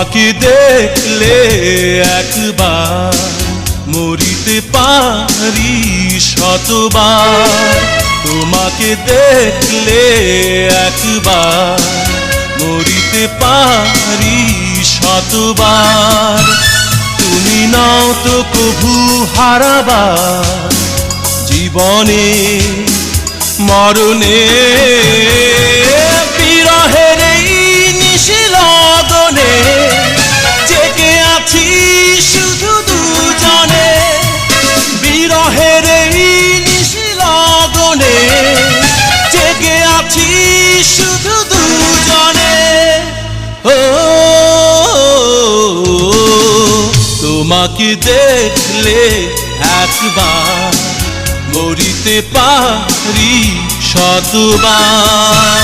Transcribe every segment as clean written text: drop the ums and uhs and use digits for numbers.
তোমাকে দেখলে একবার মরিতে পারি শতবার। তোমাকে দেখলে একবার মরিতে পারি শতবার। তুমি নাও তো কভু হারাবার জীবনে মরণে। বিরহের এই নিশিলগনে জেগে আছি শুধু দুজনে। বিরহের এই নিশিলগনে জেগে আছি শুধু দুজনে। ও তোমাকে দেখলে একবার মরিতে পারি শতবার।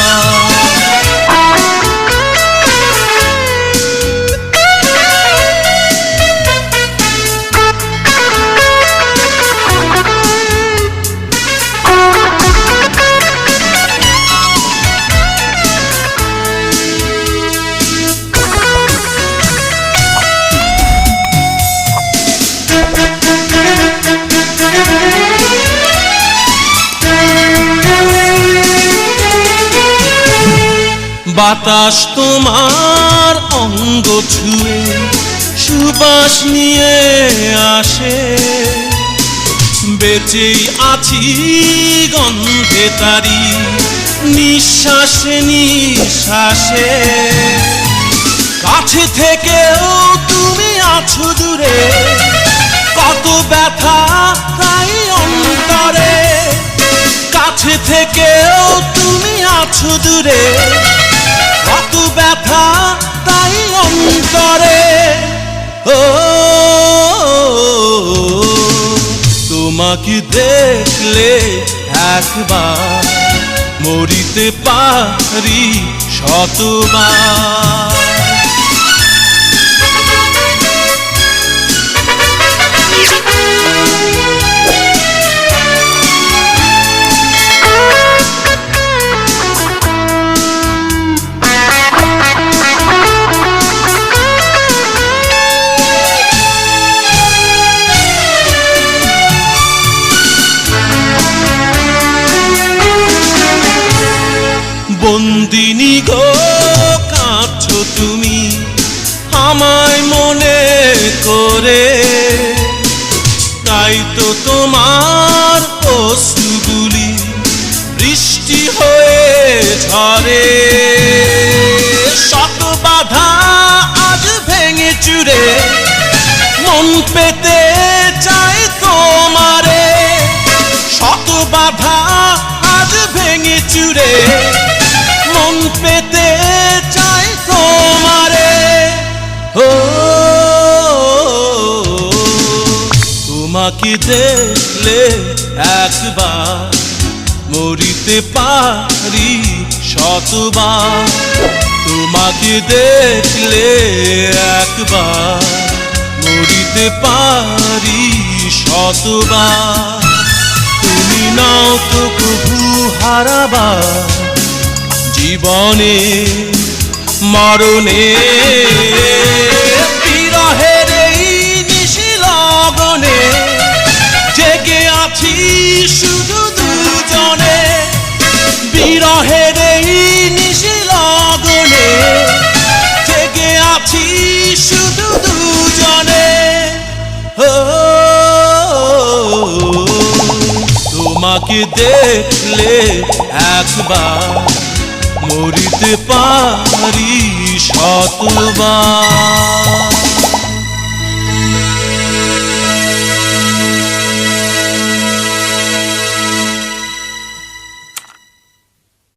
বাতাস তোমার অঙ্গ ছুঁয়ে সুবাস নিয়ে আসে। বেঁচেই আছি গন্ধে তারি নিঃশ্বাসে নিঃশ্বাসে। কাছে থেকেও তুমি আছো দূরে, কত ব্যথা তাই অন্তরে। কাছে থেকেও তুমি আছো দূরে, কত ব্যথা তাই অন্তরে। ও তোমাকে দেখলে একবার মরিতে পারি শতবার। বন্দিনী গো কাঁদছো তুমি আমায় মনে করে। তাই তো তোমার অশ্রুগুলি বৃষ্টি হয়ে ঝরে। শত বাধা আজ ভেঙে চুরে মন পেতে চাই তোমারে। শত বাধা আজ ভেঙে চুরে মন পেতে চাই তোমারে। ও তোমাকে দেখলে একবার মরিতে পারি শতবার। তোমাকে দেখলে একবার মরিতে পারি শতবার। তুমি নাও তো কভু হারাবার জীবনে মরণে। বিরহের এই নিশিলগনে জেগে আছি শুধু দুজনে। বিরহের এই নিশিলগনে জেগে আছি শুধু দুজনে। ও তোমাকে দেখলে একবার মরিতে পারি শতবার।